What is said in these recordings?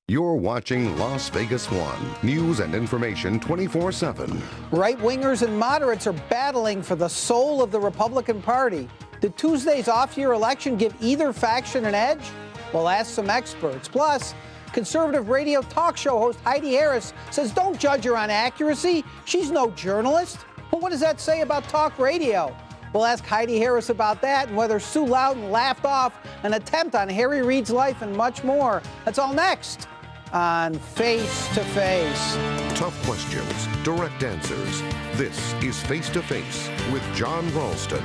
You're watching Las Vegas 1. News and information 24/7. Right-wingers and moderates are battling for the soul of the Republican Party. Did Tuesday's off-year election give either faction an edge? We'll ask some experts. Plus, conservative radio talk show host Heidi Harris says don't judge her on accuracy. She's no journalist. But what does that say about talk radio? We'll ask Heidi Harris about that and whether Sue Loudon laughed off an attempt on Harry Reid's life and much more. That's all next on Face to Face. Tough questions, direct answers. This is Face to Face with John Ralston.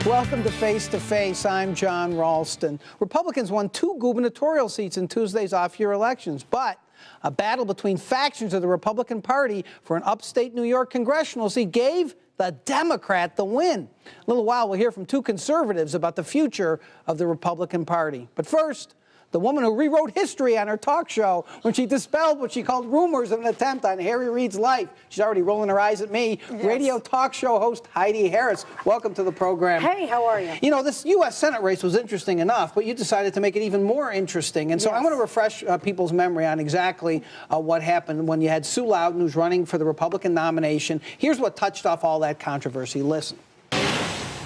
Welcome to Face to Face. I'm John Ralston. Republicans won 2 gubernatorial seats in Tuesday's off-year elections, but a battle between factions of the Republican Party for an upstate New York congressional seat gave the Democrat the win. In a little while, we'll hear from 2 conservatives about the future of the Republican Party. But first, the woman who rewrote history on her talk show when she dispelled what she called rumors of an attempt on Harry Reid's life. She's already rolling her eyes at me. Yes. Radio talk show host Heidi Harris. Welcome to the program. Hey, how are you? You know, this U.S. Senate race was interesting enough, but you decided to make it even more interesting. And so I want to refresh people's memory on exactly what happened when you had Sue Loudon, who's running for the Republican nomination. Here's what touched off all that controversy. Listen.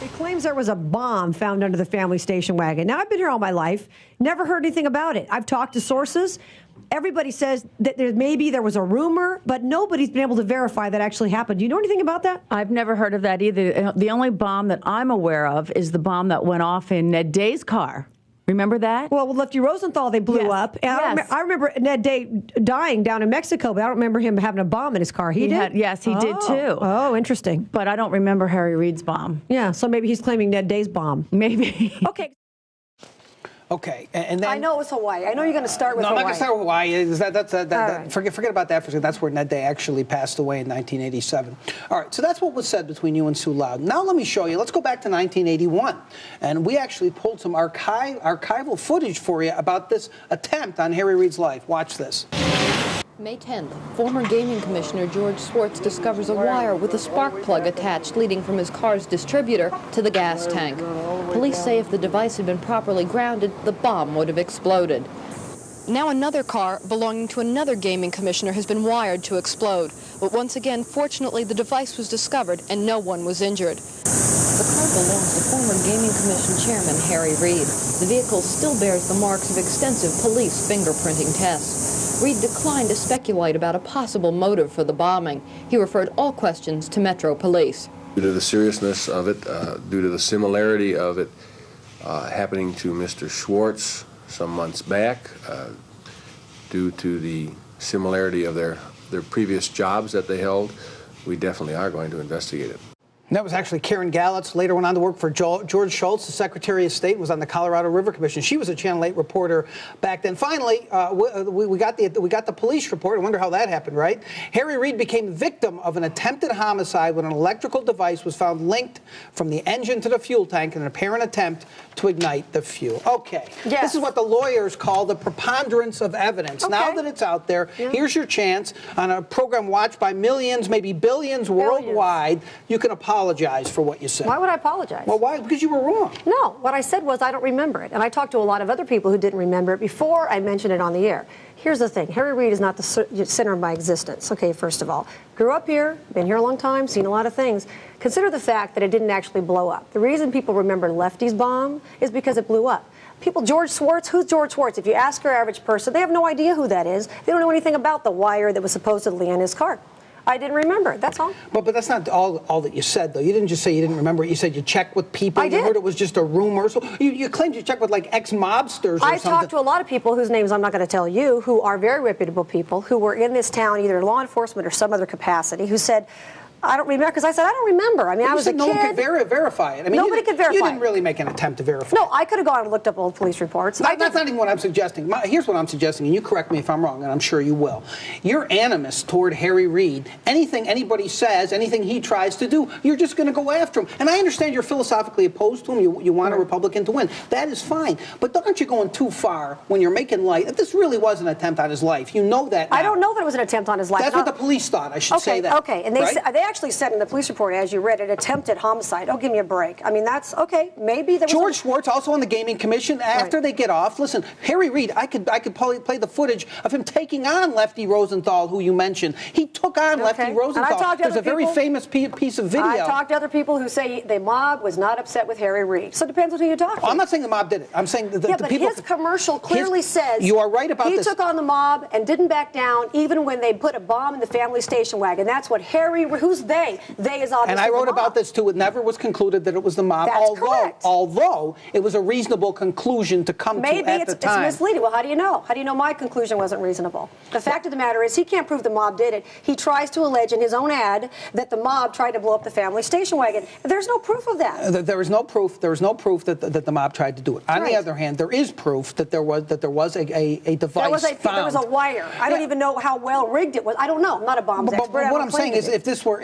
He claims there was a bomb found under the family station wagon. Now, I've been here all my life, never heard anything about it. I've talked to sources. Everybody says that maybe there was a rumor, but nobody's been able to verify that actually happened. Do you know anything about that? I've never heard of that either. The only bomb that I'm aware of is the bomb that went off in Ned Day's car. Remember that? Well, with Lefty Rosenthal, they blew up. And I remember Ned Day dying down in Mexico, but I don't remember him having a bomb in his car. He did? Yes, he did too. Oh, interesting. But I don't remember Harry Reid's bomb. Yeah, so maybe he's claiming Ned Day's bomb. Maybe. Okay, and then... I know it was Hawaii. I know you're going to start with Hawaii. No, I'm not going to start with Hawaii. Forget about that for a second. That's where Ned Day actually passed away in 1987. All right, so that's what was said between you and Sue Loudon. Now let me show you. Let's go back to 1981. And we actually pulled some archival footage for you about this attempt on Harry Reid's life. Watch this. May 10th, former gaming commissioner George Schwartz discovers a wire with a spark plug attached leading from his car's distributor to the gas tank. Police say if the device had been properly grounded, the bomb would have exploded. Now another car belonging to another gaming commissioner has been wired to explode. But once again, fortunately, the device was discovered and no one was injured. The car belongs to former gaming commission chairman Harry Reid. The vehicle still bears the marks of extensive police fingerprinting tests. Reid declined to speculate about a possible motive for the bombing. He referred all questions to Metro Police. Due to the seriousness of it, due to the similarity of it happening to Mr. Schwartz some months back, due to the similarity of their previous jobs that they held, we definitely are going to investigate it. And that was actually Karen Gallitz, later went on to work for George Shultz, the Secretary of State, was on the Colorado River Commission. She was a Channel 8 reporter back then. Finally, we got the police report. I wonder how that happened, right? Harry Reid became victim of an attempted homicide when an electrical device was found linked from the engine to the fuel tank in an apparent attempt to ignite the fuel. Okay. Yes. This is what the lawyers call the preponderance of evidence. Okay. Now that it's out there, here's your chance on a program watched by millions, maybe billions worldwide. You can apologize for what you said. Why would I apologize? Well, why? Because you were wrong. No, what I said was I don't remember it. And I talked to a lot of other people who didn't remember it before I mentioned it on the air. Here's the thing. Harry Reid is not the center of my existence, okay, first of all. Grew up here, been here a long time, seen a lot of things. Consider the fact that it didn't actually blow up. The reason people remember Lefty's bomb is because it blew up. People, George Schwartz, who's George Schwartz? If you ask your average person, they have no idea who that is. They don't know anything about the wire that was supposedly in his car. I didn't remember it, that's all. But that's not all that you said, though. You didn't just say you didn't remember it. You said you checked with people. I did. You heard it was just a rumor. So you claimed you checked with, like, ex-mobsters or something. I talked to a lot of people whose names I'm not going to tell you, who are very reputable people, who were in this town, either in law enforcement or some other capacity, who said, I don't remember, because I said, I don't remember. I mean, I was a kid. No one could verify it. I mean, nobody could verify it. You didn't really make an attempt to verify it. No, I could have gone and looked up old police reports. That's not even what I'm suggesting. Here's what I'm suggesting, and you correct me if I'm wrong, and I'm sure you will. Your animus toward Harry Reid, anything anybody says, anything he tries to do, you're just going to go after him. And I understand you're philosophically opposed to him. You want a Republican to win. That is fine. But aren't you going too far when you're making light? If this really was an attempt on his life, you know that now. I don't know that it was an attempt on his life. That's what the police thought. I should say that. Okay, and they actually actually said in the police report, as you read, an attempted homicide. Oh, give me a break. I mean, that's okay. Maybe there was George Schwartz, also on the gaming commission. After they get off, listen, Harry Reid. I could probably play the footage of him taking on Lefty Rosenthal, who you mentioned. He took on Lefty Rosenthal. There's a very famous piece of video. I talked to other people who say the mob was not upset with Harry Reid. So it depends on who you talk to. I'm not saying the mob did it. I'm saying the but people. His commercial clearly says you are right about he this. took on the mob and didn't back down, even when they put a bomb in the family station wagon. That's what who's they? They is obviously. And I wrote the about mob. this too. It never was concluded that it was the mob. That's correct. Although it was a reasonable conclusion to come to at the time. It's misleading. Well, how do you know? How do you know my conclusion wasn't reasonable? The fact of the matter is he can't prove the mob did it. He tries to allege in his own ad that the mob tried to blow up the family station wagon. There's no proof of that. There is no proof. There is no proof that the mob tried to do it. On the other hand, there is proof that there was a device found. There was a wire. I don't even know how well rigged it was. I don't know. I'm not a bombs expert. But what I'm saying is, if this were,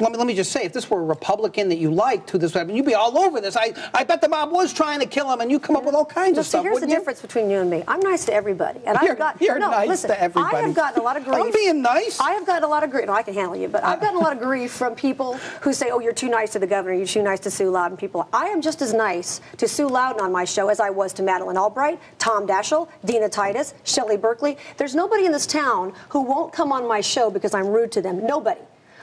let me just say, if this were a Republican that you liked who this happened, you'd be all over this. I bet the mob was trying to kill him, and you come up with all kinds of stuff. Here's the difference between you and me. I'm nice to everybody, and you're nice to everybody. I have gotten a lot of grief. I'm being nice. I have gotten a lot of grief. No, I can handle you, but I've gotten a lot of grief from people who say, "Oh, you're too nice to the governor. You're too nice to Sue Loudon." People, I am just as nice to Sue Loudon on my show as I was to Madeleine Albright, Tom Daschle, Dina Titus, Shelley Berkeley. There's nobody in this town who won't come on my show because I'm rude to them. Nobody.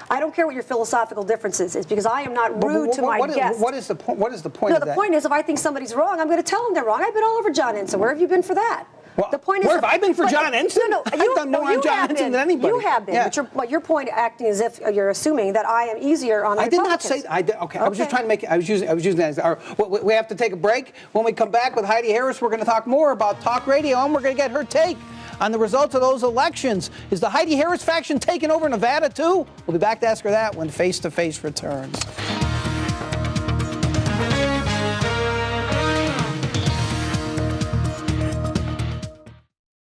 I don't care what your philosophical differences is because I am not rude to my guests. What is the point of that? No, the point is if I think somebody's wrong, I'm going to tell them they're wrong. I've been all over John Ensign. Where have you been for that? Well, the point is, where have I been for John Ensign? No, I've done more on John Ensign than anybody. You have been, but your point acting as if you're assuming that I am easier on the Republicans. I did not say. Okay, I was just trying to make it. I was using that. We have to take a break. When we come back with Heidi Harris, we're going to talk more about talk radio, and we're going to get her take on the results of those elections. Is the Heidi Harris faction taking over Nevada too? We'll be back to ask her that when Face to Face returns.